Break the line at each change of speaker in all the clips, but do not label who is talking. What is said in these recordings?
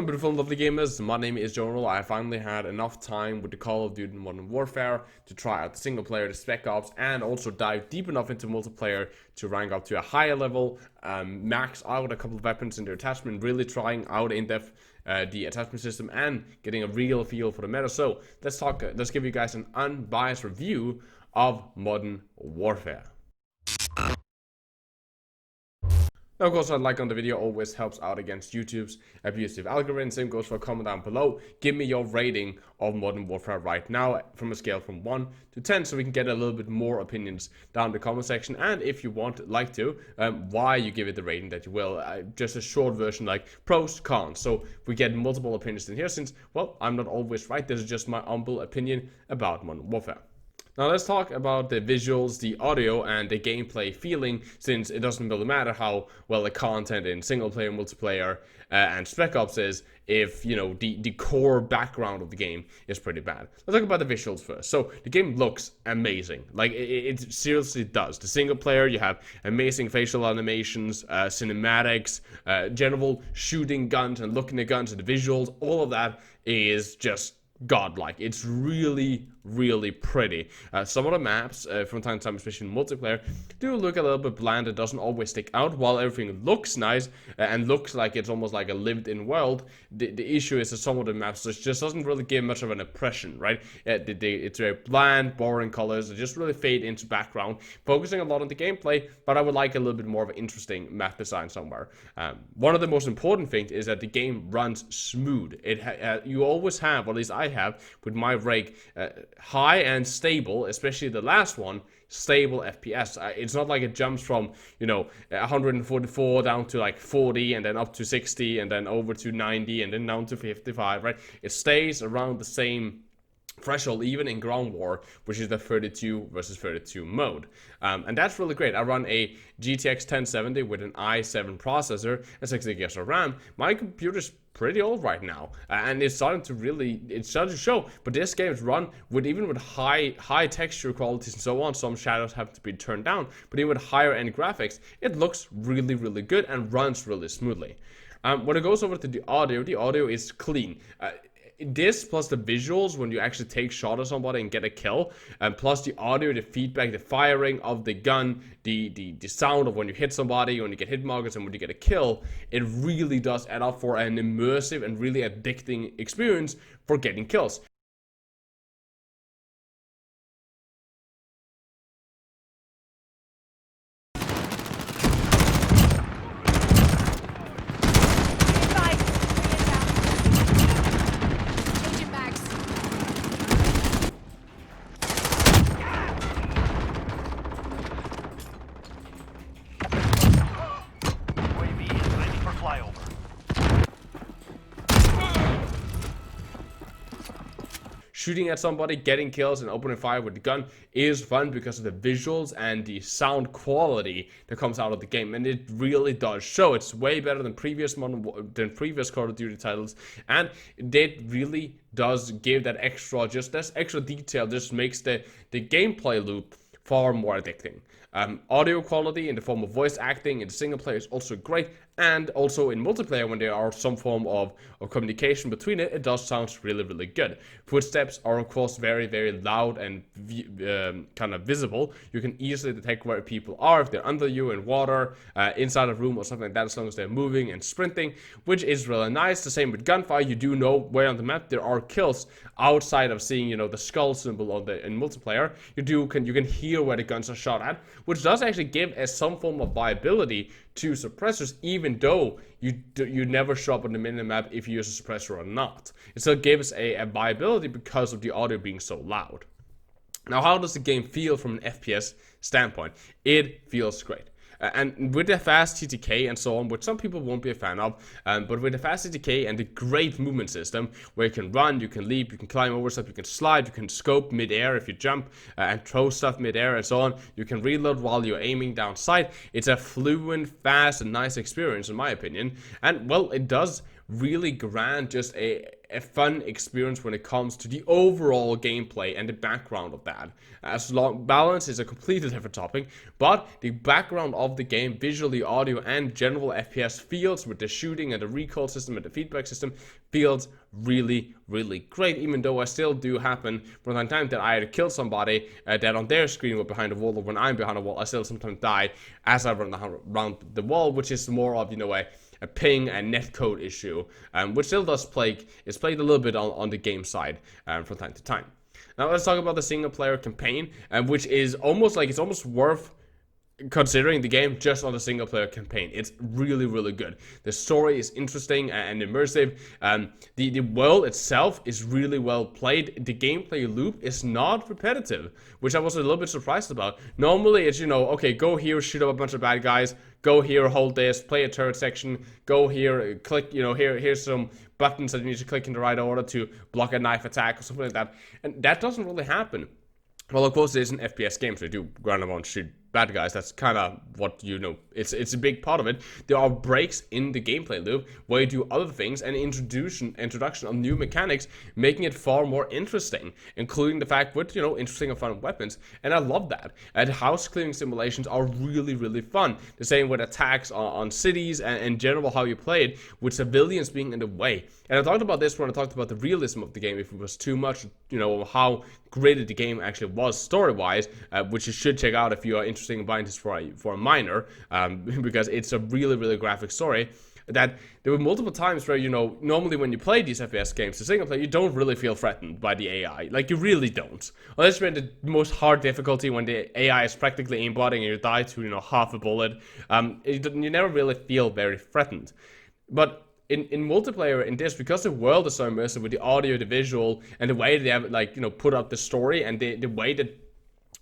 Hello beautiful and lovely gamers, my name is Jonal. I finally had enough time with the Call of Duty Modern Warfare to try out the single player, the Spec Ops, and also dive deep enough into multiplayer to rank up to a higher level, max out a couple of weapons in the attachment, really trying out in depth the attachment system and getting a real feel for the meta. So let's give you guys an unbiased review of Modern Warfare. Now, of course, a like on the video always helps out against YouTube's abusive algorithm. Same goes for a comment down below. Give me your rating of Modern Warfare right now from a scale from 1 to 10 so we can get a little bit more opinions down in the comment section. And if you want, why you give it the rating that you will. Just a short version like pros, cons. So we get multiple opinions in here since, well, I'm not always right. This is just my humble opinion about Modern Warfare. Now let's talk about the visuals, the audio, and the gameplay feeling, since it doesn't really matter how well the content in single player, multiplayer, and Spec Ops is if, you know, the core background of the game is pretty bad. Let's talk about the visuals first. So the game looks amazing. Like, it seriously does. The single player, you have amazing facial animations, cinematics, general shooting guns and looking at guns, and the visuals, all of that is just godlike. It's really pretty. Some of the maps from time to time, especially in multiplayer, do look a little bit bland. It doesn't always stick out. While everything looks nice and looks like it's almost like a lived-in world, the issue is that some of the maps just doesn't really give much of an impression, right? It's very bland, boring colors. They just really fade into background, focusing a lot on the gameplay, but I would like a little bit more of an interesting map design somewhere. One of the most important things is that the game runs smooth. You always have, or at least I have with my rig, high and stable, especially the last one, stable FPS. It's not like it jumps from, you know, 144 down to like 40 and then up to 60 and then over to 90 and then down to 55, right? It stays around the same threshold even in ground war, which is the 32 versus 32 mode, and that's really great. I run a GTX 1070 with an i7 processor and 60 gigs of RAM. My computer's pretty old right now, and it's starting to show. But this game is run with, even with high texture qualities and so on. Some shadows have to be turned down, but even with higher end graphics, it looks really good and runs really smoothly. When it goes over to the audio is clean. This plus the visuals when you actually take shot of somebody and get a kill, and plus the audio, the feedback, the firing of the gun, the sound of when you hit somebody, when you get hit markers, and when you get a kill, it really does add up for an immersive and really addicting experience for getting kills. Shooting at somebody, getting kills, and opening fire with the gun is fun because of the visuals and the sound quality that comes out of the game, and it really does show. It's way better than previous Call of Duty titles, and it really does give that extra detail. Just makes the gameplay loop far more addicting. Audio quality in the form of voice acting in the single player is also great, and also in multiplayer when there are some form of communication between it does sound really good. Footsteps are of course very loud and kind of visible. You can easily detect where people are, if they're under you in water, inside a room or something like that, as long as they're moving and sprinting, which is really nice. The same with gunfire. You do know where on the map there are kills outside of seeing, you know, the skull symbol in multiplayer. You can hear where the guns are shot at, which does actually give some form of viability to suppressors, even though you never show up on the minimap if you use a suppressor or not. It still gives a viability because of the audio being so loud. Now, how does the game feel from an FPS standpoint? It feels great. And with the fast TTK and so on, which some people won't be a fan of, but with the fast TTK and the great movement system, where you can run, you can leap, you can climb over stuff, you can slide, you can scope mid-air if you jump, and throw stuff mid-air and so on. You can reload while you're aiming down sight. It's a fluent, fast, and nice experience in my opinion. And well, it does really grand, just a fun experience when it comes to the overall gameplay and the background of that. As long balance is a completely different topic, but the background of the game, visually, audio, and general FPS feels with the shooting and the recoil system and the feedback system feels really, really great. Even though I still do happen from time to time that I had to kill somebody that on their screen were behind a wall, or when I'm behind a wall, I still sometimes die as I run around the wall, which is more of a ping and netcode issue, which still does plague. It's played a little bit on the game side from time to time. Now let's talk about the single player campaign, which is almost like it's almost worth considering the game just on the single player campaign. It's really, really good. The story is interesting and immersive. The world itself is really well played. The gameplay loop is not repetitive, which I was a little bit surprised about. Normally it's, okay, go here, shoot up a bunch of bad guys, go here, hold this, play a turret section, go here, click, here's some buttons that you need to click in the right order to block a knife attack or something like that. And that doesn't really happen. Well, of course, it is an FPS game, so you do run around, shoot bad guys. That's kind of what it's a big part of it. There are breaks in the gameplay loop where you do other things and introduction of new mechanics, making it far more interesting, including the fact with interesting and fun weapons. And I love that. And house clearing simulations are really, really fun. The same with attacks on cities and in general how you play it, with civilians being in the way. And I talked about this when I talked about the realism of the game, if it was too much, how graded the game actually was story-wise, which you should check out if you are interested in buying this for a minor, because it's a really, really graphic story. That there were multiple times where, normally when you play these FPS games, the single player, you don't really feel threatened by the AI. Like, you really don't. Unless you're in the most hard difficulty when the AI is practically aimbotting and you die to, half a bullet. You never really feel very threatened. But in multiplayer, in this, because the world is so immersive with the audio, the visual, and the way they have, put up the story, and the way that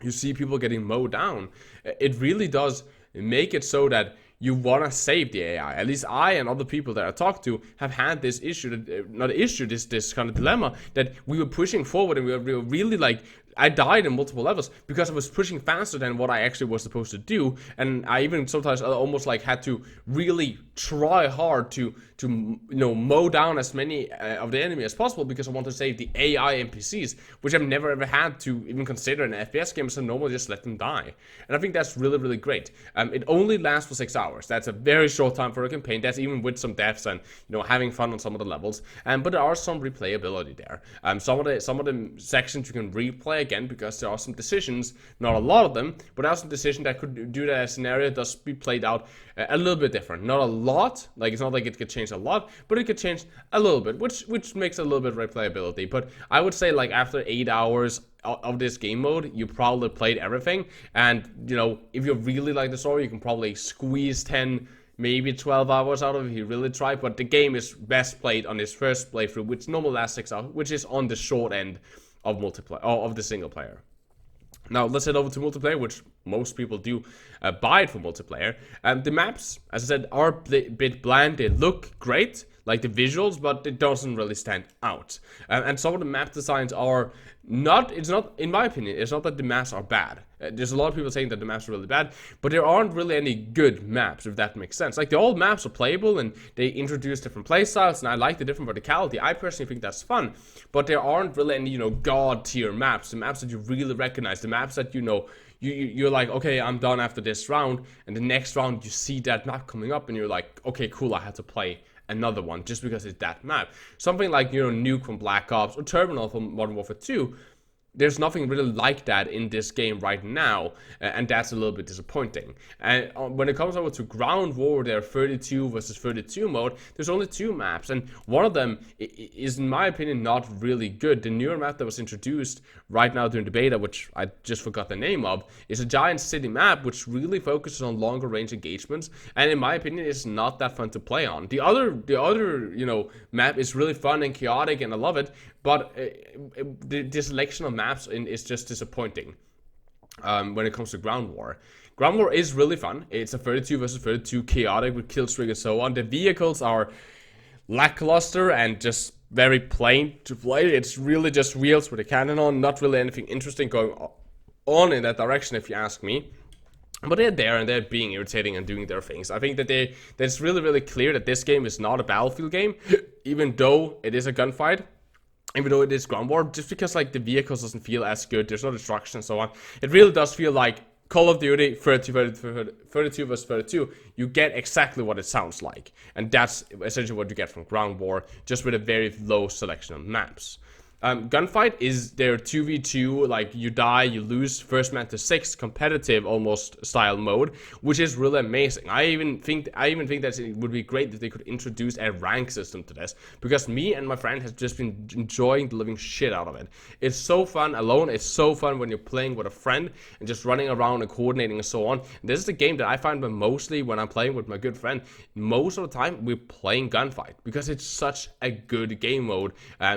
you see people getting mowed down, it really does make it so that you want to save the AI. At least I and other people that I talk to have had this issue, this kind of dilemma, that we were pushing forward and we were really I died in multiple levels because I was pushing faster than what I actually was supposed to do, and I even sometimes almost had to really try hard to mow down as many of the enemy as possible because I want to save the AI NPCs, which I've never ever had to even consider in an FPS game, so normally just let them die. And I think that's really, really great. It only lasts for 6 hours. That's a very short time for a campaign. That's even with some deaths and having fun on some of the levels. But there are some replayability there. Some of the sections you can replay again, because there are some decisions, not a lot of them, but there are some decisions that could do that scenario does be played out a little bit different. Not a lot, it's not like it could change a lot, but it could change a little bit, which makes a little bit of replayability. But I would say after 8 hours of this game mode, you probably played everything, and if you really like the story, you can probably squeeze 10, maybe 12 hours out of it if you really try. But the game is best played on its first playthrough, which normally lasts 6 hours, which is on the short end of multiplayer, of the single player. Now let's head over to multiplayer, which most people do buy it for multiplayer. The maps, as I said, are a bit bland. They look great, like the visuals, but it doesn't really stand out. And some of the map designs are not, in my opinion, it's not that the maps are bad. There's a lot of people saying that the maps are really bad, but there aren't really any good maps, if that makes sense. The old maps are playable, and they introduce different playstyles, and I like the different verticality. I personally think that's fun, but there aren't really any, god tier maps, the maps that you really recognize, the maps that you're like, okay, I'm done after this round, and the next round you see that map coming up, and you're like, okay, cool, I had to play another one just because it's that map. Something like Nuke from Black Ops or Terminal from Modern Warfare 2, there's nothing really like that in this game right now, and that's a little bit disappointing. And when it comes over to Ground War, there are 32 versus 32 mode, there's only 2 maps, and one of them is, in my opinion, not really good. The newer map that was introduced right now during the beta, which I just forgot the name of, is a giant city map which really focuses on longer range engagements, and in my opinion, it's not that fun to play on. The other map is really fun and chaotic, and I love it, but the selection of maps is just disappointing when it comes to Ground War. Ground War is really fun. It's a 32 versus 32 chaotic with kill streak and so on. The vehicles are lackluster and just very plain to play. It's really just wheels with a cannon on, not really anything interesting going on in that direction, if you ask me. But they're there and they're being irritating and doing their things. I think that it's really, really clear that this game is not a battlefield game, even though it is a gunfight. Even though it is ground war, just because like the vehicles doesn't feel as good, there's no destruction and so on. It really does feel like Call of Duty 32 vs 32. You get exactly what it sounds like, and that's essentially what you get from ground war, just with a very low selection of maps. Gunfight is their 2v2, like you die, you lose, first man to 6, competitive almost style mode, which is really amazing. I even think that it would be great if they could introduce a rank system to this, because me and my friend has just been enjoying the living shit out of it. It's so fun alone, it's so fun when you're playing with a friend and just running around and coordinating and so on. This is the game that I find mostly when I'm playing with my good friend, most of the time we're playing Gunfight, because it's such a good game mode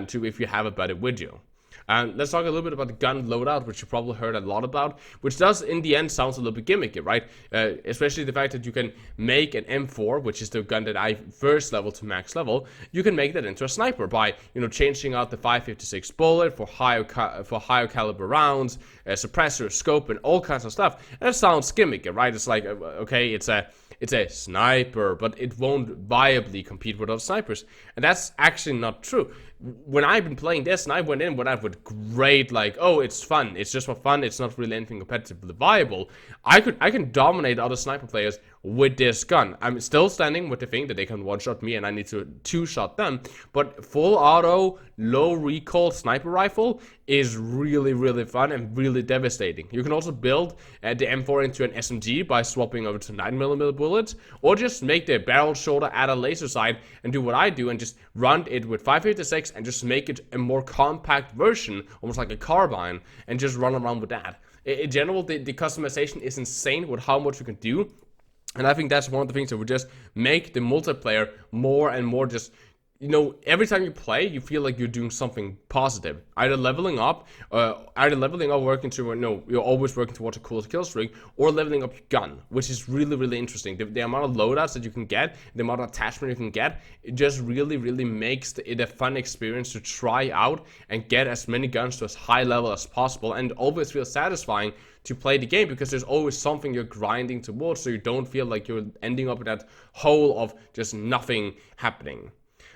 to if you have a buddy with you. Let's talk a little bit about the gun loadout, which you probably heard a lot about, which does in the end sounds a little bit gimmicky, right? Especially the fact that you can make an M4, which is the gun that I first leveled to max level, you can make that into a sniper by, changing out the 5.56 bullet for higher caliber rounds, suppressor, scope, and all kinds of stuff. And it sounds gimmicky, right? It's like, okay, it's a sniper, but it won't viably compete with other snipers. And that's actually not true. When I've been playing this and I went in with great, like, oh, it's fun, it's just for fun, it's not really anything competitively viable, I can dominate other sniper players with this gun. I'm still standing with the thing that they can one-shot me and I need to two-shot them, but full auto, low recoil sniper rifle is really, really fun and really devastating. You can also build the M4 into an SMG by swapping over to 9mm bullets, or just make the barrel shorter, add a laser sight, and do what I do and just run it with 5.56 and just make it a more compact version, almost like a carbine, and just run around with that. In general, the customization is insane with how much you can do. And I think that's one of the things that would just make the multiplayer more and more just, every time you play, you feel like you're doing something positive. Either leveling up, working to, you're always working towards a cool kill streak, or leveling up your gun, which is really, really interesting. The amount of loadouts that you can get, the amount of attachment you can get, it just really, really makes it a fun experience to try out and get as many guns to as high level as possible, and always feel satisfying to play the game, because there's always something you're grinding towards, so you don't feel like you're ending up in that hole of just nothing happening.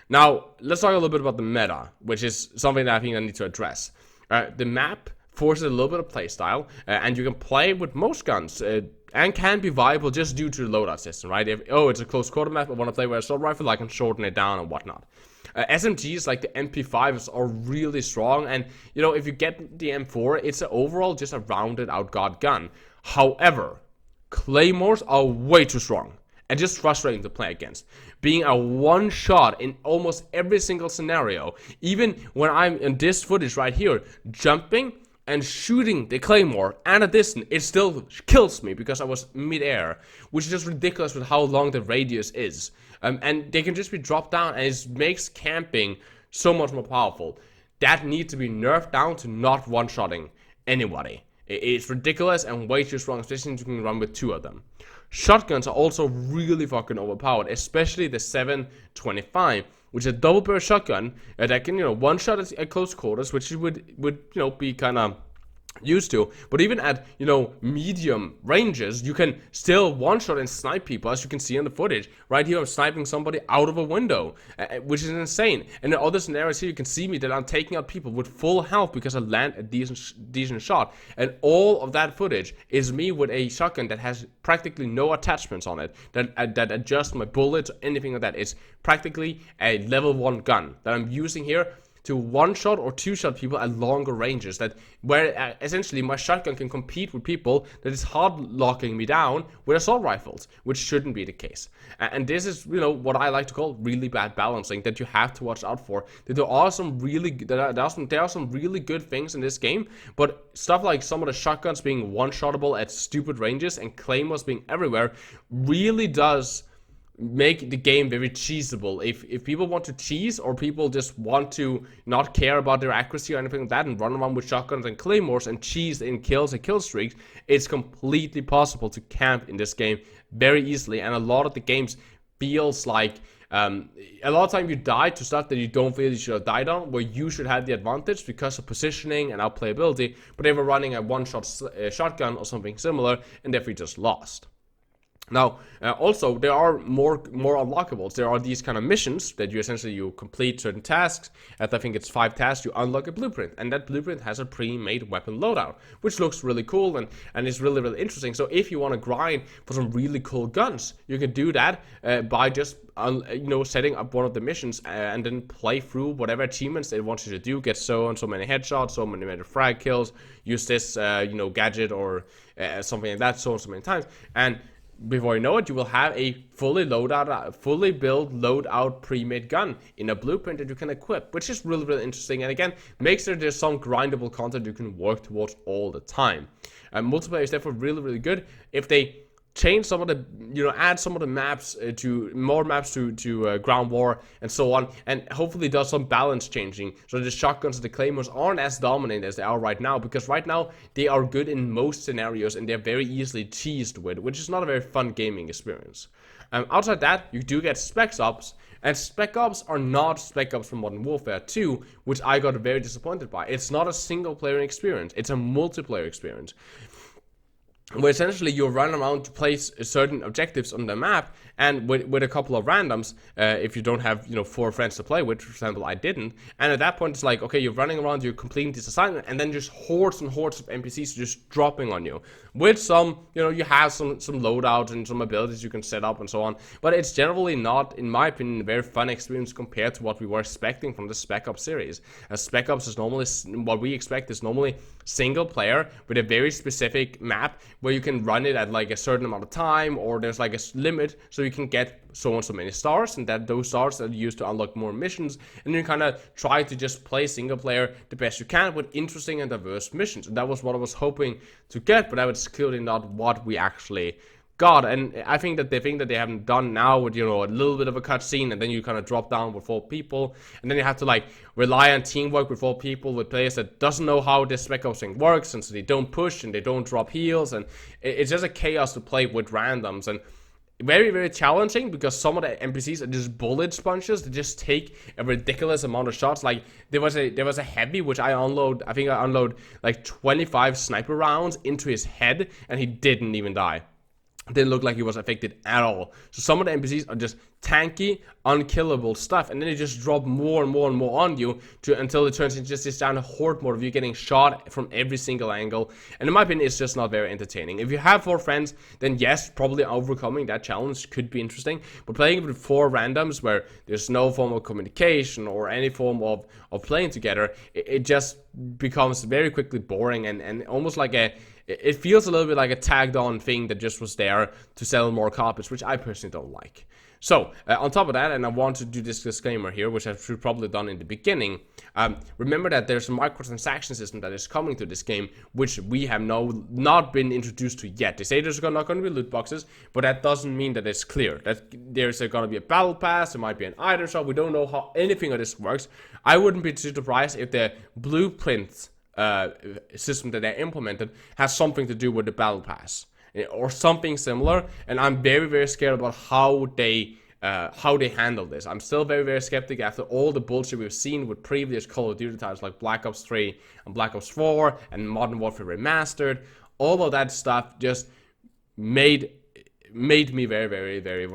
Now, let's talk a little bit about the meta, which is something that I think I need to address. The map forces a little bit of playstyle, and you can play with most guns, and can be viable just due to the loadout system, right? It's a close quarter map, I want to play with a assault rifle, I can shorten it down and whatnot. SMGs like the MP5s are really strong, and if you get the M4, it's overall just a rounded out god gun. However, claymores are way too strong and just frustrating to play against. Being a one shot in almost every single scenario, even when I'm in this footage right here, jumping and shooting the claymore at a distance, it still kills me because I was mid-air, which is just ridiculous with how long the radius is. And they can just be dropped down, and it makes camping so much more powerful. That needs to be nerfed down to not one-shotting anybody. It's ridiculous and way too strong, especially if you can run with 2 of them. Shotguns are also really fucking overpowered, especially the 725, which is a double barrel shotgun that can, one-shot at close quarters, which you would be kind of used to, but even at medium ranges, you can still one-shot and snipe people, as you can see in the footage. Right here, I'm sniping somebody out of a window, which is insane. And in other scenarios here, you can see me that I'm taking out people with full health because I land a decent shot. And all of that footage is me with a shotgun that has practically no attachments on it, that adjust my bullets or anything like that. It's practically a level 1 gun that I'm using here to one-shot or two-shot people at longer ranges, where essentially my shotgun can compete with people that is hard locking me down with assault rifles, which shouldn't be the case. And this is, what I like to call really bad balancing that you have to watch out for. That there are some really good things in this game, but stuff like some of the shotguns being one-shottable at stupid ranges and claymores being everywhere really does make the game very cheesable. If people want to cheese, or people just want to not care about their accuracy or anything like that and run around with shotguns and claymores and cheese in kills and kill streaks, it's completely possible to camp in this game very easily. And a lot of the games feels like A lot of time you die to stuff that you don't feel you should have died on, where you should have the advantage because of positioning and outplayability, but they were running a one-shot shotgun or something similar, and therefore you just lost. Now, also, there are more unlockables. There are these kind of missions that you complete certain tasks. At I think it's 5 tasks, you unlock a blueprint, and that blueprint has a pre-made weapon loadout, which looks really cool and is really, really interesting. So if you want to grind for some really cool guns, you can do that by just setting up one of the missions and then play through whatever achievements they want you to do. Get so and so many headshots, so many frag kills, use this gadget or something like that so and so many times, and before you know it, you will have a fully built loadout pre-made gun in a blueprint that you can equip, which is really, really interesting. And again, makes sure there's some grindable content you can work towards all the time. Multiplayer is therefore really, really good. If they change some of the, add some of the maps to more maps to ground war and so on, and hopefully does some balance changing so the shotguns and the claymores aren't as dominant as they are right now, because right now they are good in most scenarios and they're very easily cheesed with, which is not a very fun gaming experience. Outside that, you do get Spec Ops, and Spec Ops are not Spec Ops from Modern Warfare 2, which I got very disappointed by. It's not a single player experience, it's a multiplayer experience, where essentially you run around to place certain objectives on the map, and with a couple of randoms, if you don't have 4 friends to play with, for example, I didn't, and at that point it's like, okay, you're running around, you're completing this assignment, and then just hordes and hordes of NPCs just dropping on you, with some, you have some loadout and some abilities you can set up and so on, but it's generally not, in my opinion, a very fun experience compared to what we were expecting from the Spec Ops series. As Spec Ops is normally, what we expect is normally single player with a very specific map where you can run it at like a certain amount of time, or there's like a limit, so you can get so and so many stars, and that those stars are used to unlock more missions, and you kind of try to just play single player the best you can with interesting and diverse missions. And that was what I was hoping to get, but that was clearly not what we actually got. And I think that the thing that they haven't done now with a little bit of a cutscene, and then you kind of drop down with 4 people, and then you have to like rely on teamwork with 4 people with players that doesn't know how this Spec Ops thing works, and so they don't push and they don't drop heals, and it's just a chaos to play with randoms, and very, very challenging because some of the NPCs are just bullet sponges. They just take a ridiculous amount of shots. Like there was a heavy which I think I unload like 25 sniper rounds into his head, and he didn't even die. Didn't look like he was affected at all. So some of the NPCs are just tanky, unkillable stuff, and then they just drop more and more and more on you until it turns into just this down horde mode of you getting shot from every single angle. And in my opinion, it's just not very entertaining. If you have 4 friends, then yes, probably overcoming that challenge could be interesting. But playing with 4 randoms where there's no form of communication or any form of playing together, it just becomes very quickly boring and almost like it feels a little bit like a tagged on thing that just was there to sell more copies, which I personally don't like. So, on top of that, and I want to do this disclaimer here, which I should probably done in the beginning, remember that there's a microtransaction system that is coming to this game, which we have not been introduced to yet. They say there's not going to be loot boxes, but that doesn't mean that it's clear. That there's going to be a battle pass, there might be an item shop, we don't know how anything of this works. I wouldn't be too surprised if the blueprint system that they implemented has something to do with the battle pass or something similar, and I'm very, very scared about how they handle this. I'm still very, very skeptic after all the bullshit we've seen with previous Call of Duty titles like Black Ops 3 and Black Ops 4 and Modern Warfare Remastered. All of that stuff just made me very, very, very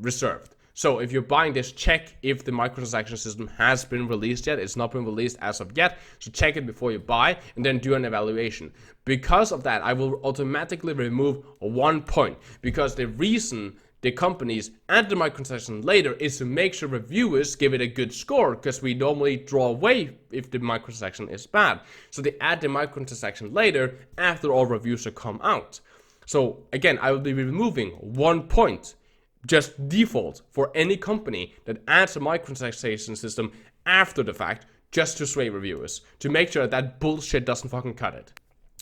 reserved. So if you're buying this, check if the microtransaction system has been released yet. It's not been released as of yet, so check it before you buy and then do an evaluation. Because of that, I will automatically remove 1 point, because the reason the companies add the microtransaction later is to make sure reviewers give it a good score, because we normally draw away if the microtransaction is bad. So they add the microtransaction later after all reviews have come out. So again, I will be removing 1 point. Just default for any company that adds a microtransaction system after the fact, just to sway reviewers, to make sure that bullshit doesn't fucking cut it.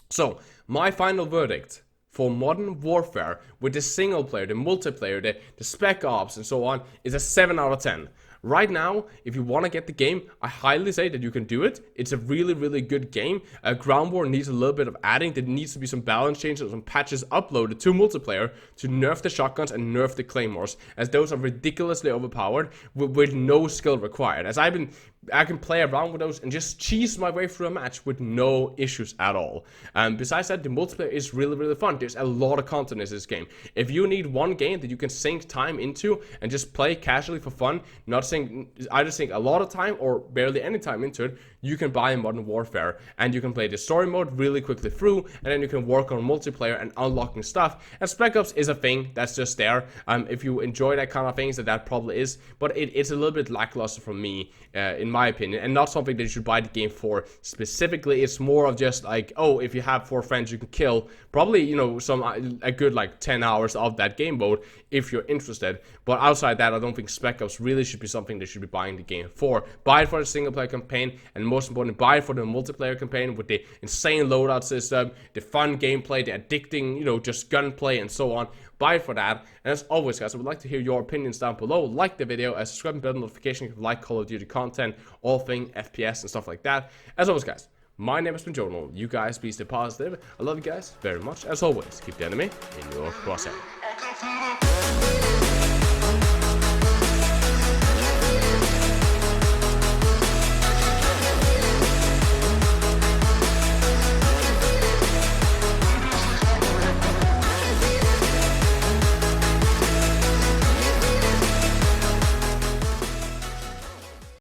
So, my final verdict for Modern Warfare with the single player, the multiplayer, the Spec Ops and so on is a 7 out of 10. Right now, if you want to get the game, I highly say that you can do it. It's a really, really good game. Ground War needs a little bit of adding. There needs to be some balance changes, some patches uploaded to multiplayer to nerf the shotguns and nerf the claymores, as those are ridiculously overpowered with no skill required. As I can play around with those and just cheese my way through a match with no issues at all. Besides that, the multiplayer is really, really fun. There's a lot of content in this game. If you need one game that you can sink time into and just play casually for fun, either sink a lot of time or barely any time into it, you can buy Modern Warfare, and you can play the story mode really quickly through, and then you can work on multiplayer and unlocking stuff. And Spec Ops is a thing that's just there. If you enjoy that kind of things, that probably is, but it's a little bit lackluster for me, in my opinion, and not something that you should buy the game for specifically. It's more of just like, oh, if you have 4 friends you can kill, probably, you know, a good like 10 hours of that game mode if you're interested. But outside that, I don't think Spec Ops really should be something that you should be buying the game for. Buy it for the single player campaign, and most importantly, buy it for the multiplayer campaign with the insane loadout system, the fun gameplay, the addicting, you know, just gunplay and so on. Buy it for that. And as always, guys, I would like to hear your opinions down below. Like the video, subscribe and bell notification if you like Call of Duty content, all thing FPS and stuff like that. As always, guys, my name has been Jonal. You guys be stay positive. I love you guys very much. As always, keep the enemy in your crosshair.